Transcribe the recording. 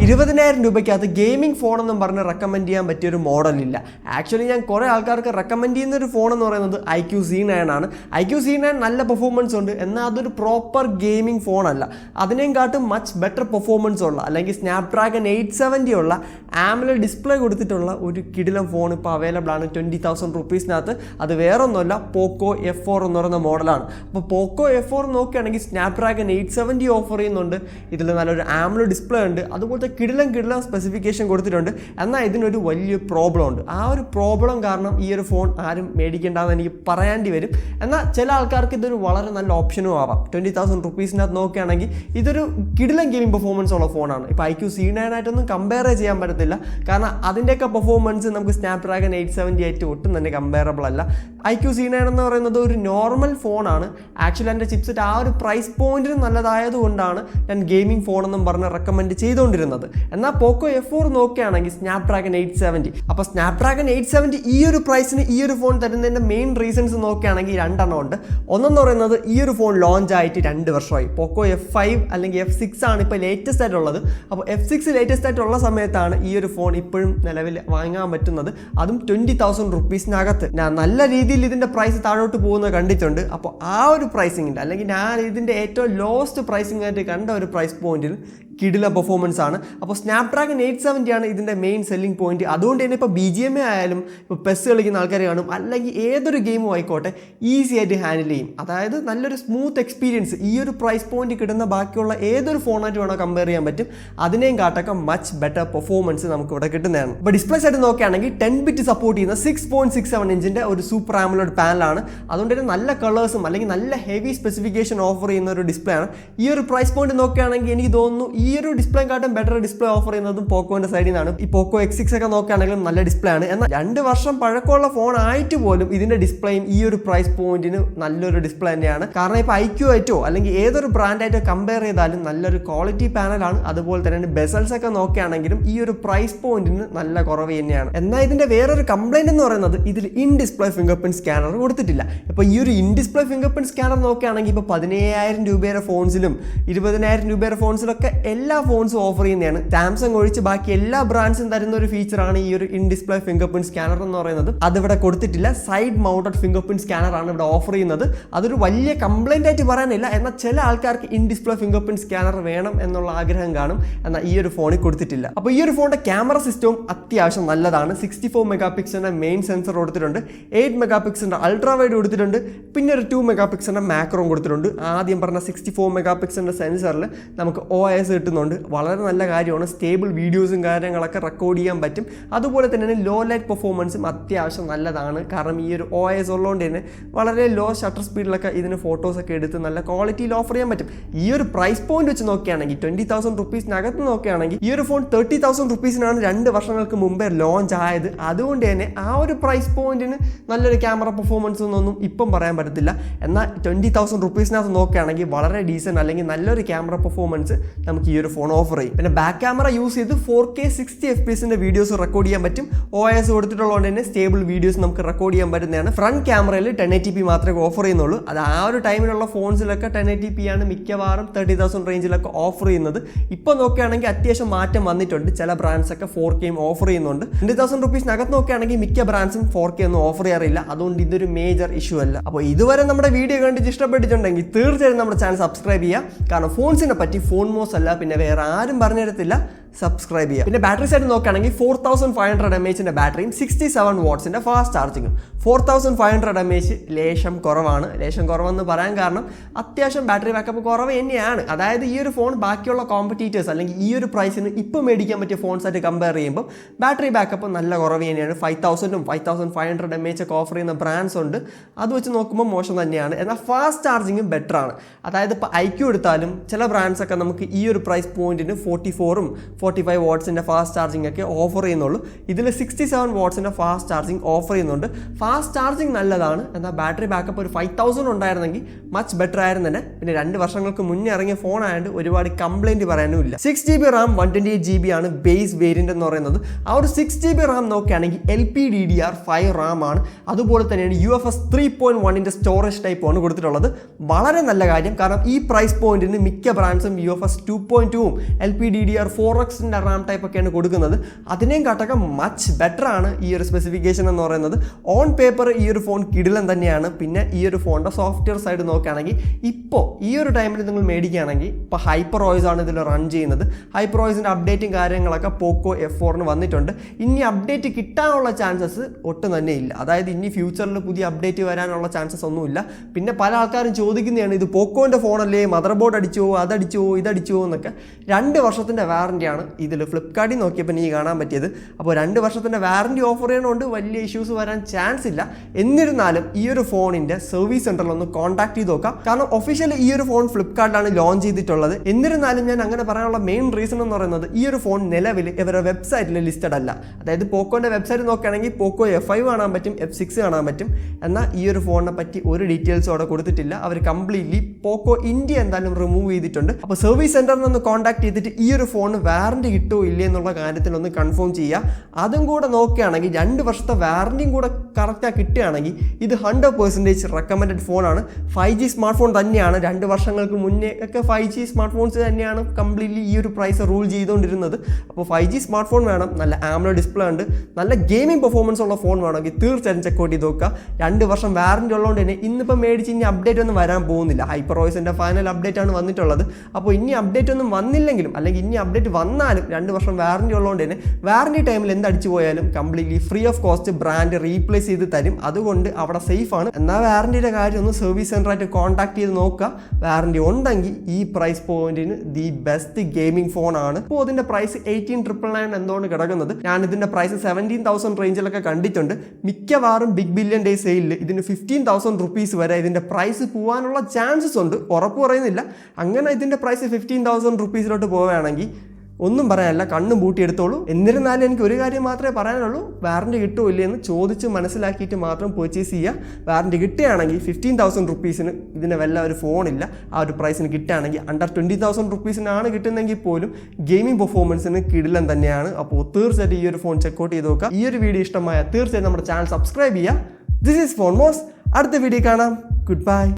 20,000 രൂപയ്ക്കകത്ത് gaming phone എന്നും പറഞ്ഞ് recommend ചെയ്യാൻ പറ്റിയൊരു മോഡലില്ല. ആക്ച്വലി ഞാൻ കുറേ ആൾക്കാർക്ക് റെക്കമെൻഡ് ചെയ്യുന്ന ഒരു ഫോൺ എന്ന് പറയുന്നത് IQ C9 ആണ്. IQ C9 നല്ല പെർഫോമൻസ് ഉണ്ട്, എന്നാൽ അതൊരു പ്രോപ്പർ ഗെയിമിംഗ് ഫോണല്ല. അതിനേയും കാട്ടും മച്ച് ബെറ്റർ പെർഫോമൻസ് ഉള്ള അല്ലെങ്കിൽ സ്നാപ്ഡ്രാഗൺ 870 ഉള്ള AMOLED ഡിസ്പ്ലേ കൊടുത്തിട്ടുള്ള ഒരു കിടിലം ഫോൺ ഇപ്പോൾ അവൈലബിൾ ആണ് 20,000 റുപ്പീസിനകത്ത്. അത് വേറൊന്നുമല്ല, പോക്കോ F4 എന്ന് പറയുന്ന മോഡലാണ്. അപ്പോൾ പോക്കോ F4 നോക്കുകയാണെങ്കിൽ സ്നാപ്ഡ്രാഗൺ 870 ഓഫർ ചെയ്യുന്നുണ്ട്. ഇതിൽ നല്ലൊരു AMOLED ഡിസ്പ്ലേ ഉണ്ട്, അതുപോലത്തെ കിടിലം സ്പെസിഫിക്കേഷൻ കൊടുത്തിട്ടുണ്ട്. എന്നാൽ ഇതിനൊരു വലിയ പ്രോബ്ലം ഉണ്ട്. ആ ഒരു പ്രോബ്ലം കാരണം ഈ ഒരു ഫോൺ ആരും മേടിക്കേണ്ടെന്ന് എനിക്ക് പറയേണ്ടി വരും. എന്നാൽ ചില ആൾക്കാർക്ക് ഇതൊരു വളരെ നല്ല ഓപ്ഷനും ആവാം. 20,000 റുപ്പീസിനകത്ത് നോക്കുകയാണെങ്കിൽ ഇതൊരു കിടിലം ഗെയിമിംഗ് പെർഫോമൻസ് ഉള്ള ഫോണാണ്. ഇപ്പോൾ IQ C9 ആയിട്ടൊന്നും കമ്പയർ ചെയ്യാൻ പറ്റത്തില്ല, കാരണം അതിൻ്റെയൊക്കെ പെർഫോമൻസ് നമുക്ക് സ്നാപ്ഡ്രാഗൺ 870 ആയിട്ട് ഒട്ടും തന്നെ കമ്പയറബിൾ അല്ല. IQ C9 എന്ന് പറയുന്നത് ഒരു നോർമൽ ഫോണാണ്. ആക്ച്വലി എൻ്റെ ചിപ്സെറ്റ് ആ ഒരു പ്രൈസ് പോയിന്റിന് നല്ലതായതുകൊണ്ടാണ് ഞാൻ ഗെയിമിംഗ് ഫോണെന്നും പറഞ്ഞ് റെക്കമെൻഡ് ചെയ്തുകൊണ്ടിരുന്നത്. എന്നാൽ പോക്കോ F4 നോക്കുകയാണെങ്കിൽ സ്നാപ്ഡ്രാഗൺ 870. അപ്പോൾ സ്നാപ്ഡ്രാഗൺ 870 ഈ ഒരു പ്രൈസിന് ഈ ഒരു ഫോൺ തരുന്നതിൻ്റെ മെയിൻ റീസൺസ് നോക്കുകയാണെങ്കിൽ രണ്ടെണ്ണം ഉണ്ട്. ഒന്നെന്ന് പറയുന്നത് ഈ ഒരു ഫോൺ ലോഞ്ച് ആയിട്ട് 2 വർഷമായി. പോക്കോ F5 അല്ലെങ്കിൽ F6 ആണ് ഇപ്പോൾ ലേറ്റസ്റ്റ് ആയിട്ടുള്ളത്. അപ്പോൾ F6 ലേറ്റസ്റ്റ് ആയിട്ടുള്ള സമയത്താണ് ഈ ഒരു ഫോൺ ഇപ്പോഴും നിലവിൽ വാങ്ങാൻ പറ്റുന്നത്, അതും 20,000 റുപ്പീസിനകത്ത്. ഞാൻ നല്ല രീതിയിൽ ഇതിൻ്റെ പ്രൈസ് താഴോട്ട് പോകുന്നത് കണ്ടിട്ടുണ്ട്. അപ്പോൾ ആ ഒരു പ്രൈസിങ്ങിൻ്റെ അല്ലെങ്കിൽ ഞാൻ ഇതിൻ്റെ ഏറ്റവും ലോവസ്റ്റ് പ്രൈസിംഗ് ആയിട്ട് കണ്ട ഒരു പ്രൈസ് പോയിന്റിൽ കിടില പെർഫോമൻസ് ആണ്. അപ്പോൾ സ്നാപ്ഡ്രാഗൺ 870 ആണ് ഇതിൻ്റെ മെയിൻ സെല്ലിംഗ് പോയിന്റ്. അതുകൊണ്ട് തന്നെ ഇപ്പോൾ BGMA ആയാലും ഇപ്പോൾ പെസ് കളിക്കുന്ന ആൾക്കാർ കാണും, അല്ലെങ്കിൽ ഏതൊരു ഗെയിമും ആയിക്കോട്ടെ ഈസി ആയിട്ട് ഹാൻഡിൽ ചെയ്യും. അതായത് നല്ലൊരു സ്മൂത്ത് എക്സ്പീരിയൻസ് ഈ ഒരു പ്രൈസ് പോയിന്റ് കിട്ടുന്ന ബാക്കിയുള്ള ഏതൊരു ഫോണായിട്ട് വേണോ കമ്പയർ ചെയ്യാൻ പറ്റും. അതിനെയും കാട്ടൊക്കെ മച്ച് ബെറ്റർ പെർഫോമൻസ് നമുക്ക് ഇവിടെ കിട്ടുന്നതാണ്. ഇപ്പോൾ ഡിസ്പ്ലേ സൈഡ് നോക്കുകയാണെങ്കിൽ 10 ബിറ്റ് സപ്പോർട്ട് ചെയ്യുന്ന 6.67 ഇഞ്ചിൻ്റെ ഒരു സൂപ്പർ AMOLED പാനലാണ്. അതുകൊണ്ട് തന്നെ നല്ല കളേഴ്സും അല്ലെങ്കിൽ നല്ല ഹെവി സ്പെസിഫിക്കേഷൻ ഓഫർ ചെയ്യുന്ന ഒരു ഡിസ്പ്ലേ ആണ്. ഈ ഒരു പ്രൈസ് പോയിന്റ് നോക്കുകയാണെങ്കിൽ എനിക്ക് തോന്നുന്നു ഈ ഒരു ഡിസ്പ്ലേ കാട്ടും ബെറ്റർ ഡിസ്പ്ലേ ഓഫർ ചെയ്യുന്നതും പോക്കോന്റെ സൈഡിൽ നിന്നാണ്. ഈ പോക്കോ X6 ഒക്കെ നോക്കുകയാണെങ്കിലും നല്ല ഡിസ്പ്ലേ ആണ്. എന്നാൽ 2 വർഷം പഴക്കമുള്ള ഫോൺ ആയിട്ട് പോലും ഇതിന്റെ ഡിസ്പ്ലേയും ഈ ഒരു പ്രൈസ് പോയിന്റിന് നല്ലൊരു ഡിസ്പ്ലേ തന്നെയാണ്. കാരണം ഇപ്പോൾ IQ ആയിട്ടോ അല്ലെങ്കിൽ ഏതൊരു ബ്രാൻഡായിട്ടോ കമ്പയർ ചെയ്താലും നല്ലൊരു ക്വാളിറ്റി പാനലാണ്. അതുപോലെ തന്നെ ബെസൽസ് ഒക്കെ നോക്കുകയാണെങ്കിലും ഈ ഒരു പ്രൈസ് പോയിന്റിന് നല്ല കുറവ് തന്നെയാണ്. എന്നാൽ ഇതിന്റെ വേറൊരു കംപ്ലൈന്റ് എന്ന് പറയുന്നത് ഇതിൽ in display finger print scanner കൊടുത്തിട്ടില്ല. ഇപ്പോൾ ഈ ഒരു in display finger print scanner നോക്കുകയാണെങ്കിൽ ഇപ്പോൾ 17,000 രൂപയുടെ ഫോൺസിലും 20,000 രൂപയുടെ ഫോൺസിലൊക്കെ എല്ലാ ഫോൺസും ഓഫർ ചെയ്യുന്നതാണ്. സാംസങ് ഒഴിച്ച് ബാക്കി എല്ലാ ബ്രാൻഡ്സും തരുന്ന ഒരു ഫീച്ചറാണ് ഈ ഒരു in display finger print scanner എന്ന് പറയുന്നത്. അതിവിടെ കൊടുത്തിട്ടില്ല. Side mounted finger print scanner ആണ് ഇവിടെ ഓഫർ ചെയ്യുന്നത്. അതൊരു വലിയ കംപ്ലൈന്റ് ആയിട്ട് പറയാനില്ല, എന്നാൽ ചില ആൾക്കാർക്ക് in display finger print scanner വേണം എന്നുള്ള ആഗ്രഹം കാണും. എന്നാൽ ഈ ഒരു ഫോണിൽ കൊടുത്തിട്ടില്ല. അപ്പോൾ ഈ ഒരു ഫോണിന്റെ ക്യാമറ സിസ്റ്റവും അത്യാവശ്യം നല്ലതാണ്. 64 മെഗാ പിക്സലിന്റെ മെയിൻ സെൻസർ കൊടുത്തിട്ടുണ്ട്, 8 മെഗാ പിക്സലിന്റെ അൾട്രാ വൈഡ് കൊടുത്തിട്ടുണ്ട്, പിന്നെ ഒരു 2 മെഗാ പിക്സലിന്റെ മാക്രോം കൊടുത്തിട്ടുണ്ട്. ആദ്യം പറഞ്ഞ 64 മെഗാ പിക്സലിന്റെ സെൻസറിൽ നമുക്ക് OIS കിട്ടുന്നുണ്ട്. വളരെ നല്ല കാര്യമാണ്. സ്റ്റേബിൾ വീഡിയോസും കാര്യങ്ങളൊക്കെ റെക്കോർഡ് ചെയ്യാൻ പറ്റും. അതുപോലെ തന്നെ ലോ ലൈറ്റ് പെർഫോമൻസും അത്യാവശ്യം നല്ലതാണ്. കാരണം ഈ ഒരു OIS ഉള്ളതുകൊണ്ട് തന്നെ വളരെ ലോ ഷട്ടർ സ്പീഡിലൊക്കെ ഇതിന് ഫോട്ടോസൊക്കെ എടുത്ത് നല്ല ക്വാളിറ്റിയിൽ ഓഫർ ചെയ്യാൻ പറ്റും. ഈ ഒരു പ്രൈസ് പോയിന്റ് വെച്ച് നോക്കുകയാണെങ്കിൽ 20,000 റുപ്പീസിനകത്ത് നോക്കുകയാണെങ്കിൽ ഈ ഒരു ഫോൺ 30,000 റുപ്പീസിനാണ് 2 വർഷങ്ങൾക്ക് മുമ്പേ ലോഞ്ച് ആയത്. അതുകൊണ്ട് തന്നെ ആ ഒരു പ്രൈസ് പോയിന്റിന് നല്ലൊരു ക്യാമറ പെർഫോമൻസ് ഒന്നും ഇപ്പം പറയാൻ പറ്റത്തില്ല. എന്നാൽ 20,000 റുപ്പീസിനകത്ത് നോക്കുകയാണെങ്കിൽ വളരെ ഡീസൻറ്റ് അല്ലെങ്കിൽ നല്ലൊരു ക്യാമറ പെർഫോമൻസ് നമുക്ക് ഈ ഒരു ഫോൺ ഓഫർ ചെയ്യും. പിന്നെ ബാക്ക് ക്യാമറ യൂസ് ചെയ്ത് 4K 60 FPS വീഡിയോസ് റെക്കോർഡ് ചെയ്യാൻ പറ്റും. OIS കൊടുത്തിട്ടുള്ളതുകൊണ്ട് തന്നെ സ്റ്റേബിൾ വീഡിയോസ് നമുക്ക് റെക്കോർഡ് ചെയ്യാൻ പറ്റുന്നതാണ്. ഫ്രണ്ട് ക്യാമറയിൽ 1080p മാത്രമേ ഓഫർ ചെയ്യുന്നുള്ളൂ. അത് ആ ഒരു ടൈമിലുള്ള ഫോൺസിലൊക്കെ 1080p ആണ് മിക്കവാറും 30,000 റേഞ്ചിലൊക്കെ ഓഫർ ചെയ്യുന്നത്. ഇപ്പോൾ നോക്കുകയാണെങ്കിൽ അത്യാവശ്യം മാറ്റം വന്നിട്ടുണ്ട്. ചില ബ്രാൻഡ്സ് ഒക്കെ 4K ഓഫർ ചെയ്യുന്നുണ്ട്. 20,000 റുപ്പീസിനകത്ത് നോക്കുകയാണെങ്കിൽ മിക്ക ബ്രാൻഡ്സും 4K ഒന്നും ഓഫർ ചെയ്യാറില്ല. അതുകൊണ്ട് ഇതൊരു മേജർ ഇഷ്യൂ അല്ല. അപ്പോൾ ഇതുവരെ നമ്മുടെ വീഡിയോ കണ്ടിട്ട് ഇഷ്ടപ്പെട്ടിട്ടുണ്ടെങ്കിൽ തീർച്ചയായും നമ്മുടെ ചാനൽ സബ്സ്ക്രൈബ് ചെയ്യുക. കാരണം ഫോൺസിനെ പറ്റി ഫോൺ മോസ് അല്ല പിന്നെ വേറെ ആരും പറഞ്ഞു തരത്തില്ല. സബ്സ്ക്രൈബ് ചെയ്യുക. പിന്നെ ബാറ്ററി സൈഡ് നോക്കുകയാണെങ്കിൽ 4500 mAh ബാറ്ററിയും 67 വാട്ട്സിന്റെ ഫാസ്റ്റ് ചാർജിങ്ങും. 4500 mAh ലേശം കുറവാണ്. ലേശം കുറവെന്ന് പറയാൻ കാരണം അത്യാവശ്യം ബാറ്ററി ബാക്കപ്പ് കുറവ് തന്നെയാണ്. അതായത് ഈ ഒരു ഫോൺ ബാക്കിയുള്ള കോമ്പറ്റീറ്റേഴ്സ് അല്ലെങ്കിൽ ഈ ഒരു പ്രൈസിന് ഇപ്പോൾ മേടിക്കാൻ പറ്റിയ ഫോൺസായിട്ട് കമ്പയർ ചെയ്യുമ്പോൾ ബാറ്ററി ബാക്കപ്പ് നല്ല കുറവ് തന്നെയാണ്. 5000 5500 mAh ഒക്കെ ഓഫർ ചെയ്യുന്ന ബ്രാൻഡ്സ് ഉണ്ട്. അത് വെച്ച് നോക്കുമ്പോൾ മോശം തന്നെയാണ്. എന്നാൽ ഫാസ്റ്റ് ചാർജിങ്ങും ബെറ്റർ ആണ്. അതായത് ഇപ്പോൾ IQ എടുത്താലും ചില ബ്രാൻഡ്സ് ഒക്കെ നമുക്ക് ഈ ഒരു പ്രൈസ് പോയിന്റിന് 44 45 വാട്ട്സിൻ്റെ ഫാസ്റ്റ് ചാർജിങ് ഒക്കെ ഓഫർ ചെയ്യുന്നുള്ളൂ. ഇതിൽ 67 വാട്ട്സിൻ്റെ ഫാസ്റ്റ് ചാർജിങ് ഓഫർ ചെയ്യുന്നുണ്ട്. ഫാസ്റ്റ് ചാർജിങ് നല്ലതാണ്. എന്നാൽ ബാറ്ററി ബാക്കപ്പ് ഒരു 5000 ഉണ്ടായിരുന്നെങ്കിൽ മച്ച് ബെറ്റർ ആയിരുന്നു തന്നെ. പിന്നെ 2 വർഷങ്ങൾക്ക് മുന്നേ ഇറങ്ങിയ ഫോൺ ആയതുകൊണ്ട് ഒരുപാട് കംപ്ലൈൻറ്റ് പറയാനും ഇല്ല. 6GB RAM 128GB ആണ് ബേസ് വേരിയൻ്റ് എന്ന് പറയുന്നത്. ആ ഒരു 6GB RAM നോക്കുകയാണെങ്കിൽ LPDDR5 RAM ആണ്. അതുപോലെ തന്നെയാണ് UFS 3.1 സ്റ്റോറേജ് ടൈപ്പാണ് കൊടുത്തിട്ടുള്ളത്. വളരെ നല്ല കാര്യം. കാരണം ഈ പ്രൈസ് പോയിന്റിന് മിക്ക ബ്രാൻഡ്സും UFS 2.2 LPDDR4 4Xന്റെ റാം ടൈപ്പ് ഒക്കെയാണ് കൊടുക്കുന്നത്. അതിനെയും കാട്ടൊക്കെ മച്ച് ബെറ്റർ ആണ് ഈ ഒരു സ്പെസിഫിക്കേഷൻ എന്ന് പറയുന്നത്. ഓൺ പേപ്പർ ഈ ഒരു ഫോൺ കിടിലൻ തന്നെയാണ്. പിന്നെ ഈ ഒരു ഫോണിൻ്റെ സോഫ്റ്റ്വെയർ സൈഡ് നോക്കുകയാണെങ്കിൽ ഇപ്പോൾ ഈ ഒരു ടൈമിൽ നിങ്ങൾ മേടിക്കുകയാണെങ്കിൽ ഇപ്പോൾ ഹൈപ്പർഓയിസ് ആണ് ഇതിൽ റൺ ചെയ്യുന്നത്. ഹൈപ്പർഓയിസിൻ്റെ അപ്ഡേറ്റും കാര്യങ്ങളൊക്കെ പോക്കോ F4 വന്നിട്ടുണ്ട്. ഇനി അപ്ഡേറ്റ് കിട്ടാനുള്ള ചാൻസസ് ഒട്ടും തന്നെ ഇല്ല. അതായത് ഇനി ഫ്യൂച്ചറിൽ പുതിയ അപ്ഡേറ്റ് വരാനുള്ള ചാൻസസ് ഒന്നുമില്ല. പിന്നെ പല ആൾക്കാരും ചോദിക്കുന്നതാണ്, ഇത് പോക്കോൻ്റെ ഫോണല്ലേ, മദർ ബോർഡ് അടിച്ചോ, അതടിച്ചോ, ഇതടിച്ചോ എന്നൊക്കെ. 2 വർഷത്തിൻ്റെ വാറൻറ്റിയാണ് ഇതിൽ ഫ്ലിപ്കാർട്ടിൽ നോക്കിയപ്പോൾ എനിക്ക് കാണാൻ പറ്റിയത്. അപ്പോൾ 2 വർഷത്തിൻ്റെ വാറൻറ്റി ഓഫർ ചെയ്യണോണ്ട് വലിയ ഇഷ്യൂസ് വരാൻ ചാൻസ് ഇല്ല. എന്നിരുന്നാലും ഈ ഒരു ഫോണിൻ്റെ സർവീസ് സെൻറ്ററിൽ ഒന്ന് കോൺടാക്ട് ചെയ്ത് നോക്കാം. കാരണം ഒഫീഷ്യലി ഈ ഒരു ഫോൺ ഫ്ലിപ്കാർട്ടിലാണ് ലോഞ്ച് ചെയ്തിട്ടുള്ളത്. എന്നിരുന്നാലും ഞാൻ അങ്ങനെ പറയാനുള്ള മെയിൻ റീസൺ എന്ന് പറയുന്നത് ഈ ഒരു ഫോൺ നിലവിൽ ഇവരുടെ വെബ്സൈറ്റിൽ ലിസ്റ്റഡ് അല്ല. അതായത് പോക്കോൻ്റെ വെബ്സൈറ്റ് നോക്കുകയാണെങ്കിൽ പോക്കോ F5 കാണാൻ പറ്റും, F6 കാണാൻ പറ്റും. എന്നാൽ ഈ ഒരു ഫോണിനെ പറ്റി ഒരു ഡീറ്റെയിൽസും അവിടെ കൊടുത്തിട്ടില്ല. അവർ കംപ്ലീറ്റ്ലി പോക്കോ ഇന്ത്യ എന്തായാലും റിമൂവ് ചെയ്തിട്ടുണ്ട്. അപ്പോൾ സർവീസ് സെൻറ്ററിൽ ഒന്ന് കോൺടാക്ട് ചെയ്തിട്ട് ഈ ഒരു ഫോൺ വാറൻറ്റി കിട്ടുമോ ഇല്ലേ എന്നുള്ള കാര്യത്തിൽ ഒന്ന് കൺഫേം ചെയ്യുക. അതും കൂടെ നോക്കുകയാണെങ്കിൽ 2 വർഷത്തെ വാറൻറ്റിയും കൂടെ കറക്റ്റായി കിട്ടുകയാണെങ്കിൽ ഇത് 100% റെക്കമെൻഡഡ് ഫോണാണ്. 5G സ്മാർട്ട് ഫോൺ തന്നെയാണ്. 2 വർഷങ്ങൾക്ക് മുന്നേ ഒക്കെ 5G സ്മാർട്ട് ഫോൺസ് തന്നെയാണ് കംപ്ലീറ്റ്ലി ഈ ഒരു പ്രൈസ് റൂൾ ചെയ്തുകൊണ്ടിരുന്നത്. അപ്പോൾ 5G സ്മാർട്ട് ഫോൺ വേണം, നല്ല AMOLED ഡിസ്പ്ലേ ഉണ്ട്, നല്ല ഗെയിമിംഗ് പെർഫോമൻസ് ഉള്ള ഫോൺ വേണമെങ്കിൽ തീർച്ചയായും ചെക്കൗട്ട് ചെയ്ത് നോക്കുക. 2 വർഷം വാറൻറ്റി ഉള്ളതുകൊണ്ട് തന്നെ ഇന്നിപ്പോൾ മേടിച്ച് ഇനി അപ്ഡേറ്റ് ഒന്നും വരാൻ പോകുന്നില്ല. ഹൈപ്പർഓയിസിൻ്റെ ഫൈനൽ അപ്ഡേറ്റ് ആണ് വന്നിട്ടുള്ളത്. അപ്പോൾ ഇനി അപ്ഡേറ്റ് ഒന്നും വന്നില്ലെങ്കിലും അല്ലെങ്കിൽ ഇനി അപ്ഡേറ്റ് വന്നാലും 2 വർഷം വാറൻറ്റി ഉള്ളതുകൊണ്ട് തന്നെ വാറൻറ്റി ടൈമിൽ എന്തടിച്ചു പോയാലും completely free of cost brand replace ചെയ്ത് തരും. അതുകൊണ്ട് അവിടെ സേഫ് ആണ്. എന്നാൽ വാറൻറ്റിയുടെ കാര്യം ഒന്ന് സർവീസ് സെൻ്ററായിട്ട് കോൺടാക്ട് ചെയ്ത് നോക്കുക. വാറൻറ്റി ഉണ്ടെങ്കിൽ ഈ പ്രൈസ് പോയിന്റിന് ദി ബെസ്റ്റ് ഗെയിമിംഗ് ഫോണാണ്. ഇപ്പോൾ ഇതിൻ്റെ പ്രൈസ് 18,999 എന്തുകൊണ്ട് കിടക്കുന്നത്. ഞാൻ ഇതിൻ്റെ പ്രൈസ് 17,000 റേഞ്ചിലൊക്കെ കണ്ടിട്ടുണ്ട്. മിക്കവാറും ബിഗ് ബില്യൺ ഡേ സെയിലിൽ ഇതിന് 15,000 റുപ്പീസ് വരെ ഇതിൻ്റെ പ്രൈസ് പോകാനുള്ള ചാൻസസ് ഉണ്ട്. ഉറപ്പ് പറയുന്നില്ല. അങ്ങനെ ഇതിൻ്റെ പ്രൈസ് 15,000 റുപ്പീസിലോട്ട് പോവുകയാണെങ്കിൽ ഒന്നും പറയാനില്ല, കണ്ണും പൂട്ടിയെടുത്തോളൂ. എന്നിരുന്നാലും എനിക്ക് ഒരു കാര്യം മാത്രമേ പറയാനുള്ളൂ, വാറൻറ്റി കിട്ടുമോ ഇല്ലേ എന്ന് ചോദിച്ച് മനസ്സിലാക്കിയിട്ട് മാത്രം പർച്ചേസ് ചെയ്യുക. വാറൻറ്റി കിട്ടുകയാണെങ്കിൽ 15,000 റുപ്പീസിന് ഇതിന് വല്ല ഒരു ഫോണില്ല. ആ ഒരു പ്രൈസിന് കിട്ടുകയാണെങ്കിൽ അണ്ടർ 20,000 റുപ്പീസിനാണ് കിട്ടുന്നതെങ്കിൽ പോലും ഗെയിമിംഗ് പെർഫോമൻസിന് കിടിലൻ തന്നെയാണ്. അപ്പോൾ തീർച്ചയായിട്ടും ഈ ഒരു ഫോൺ ചെക്കൗട്ട് ചെയ്ത് നോക്കുക. ഈ ഒരു വീഡിയോ ഇഷ്ടമായ തീർച്ചയായും നമ്മുടെ ചാനൽ സബ്സ്ക്രൈബ് ചെയ്യുക. This is phone moss. അടുത്ത വീഡിയോ കാണാം. Good by.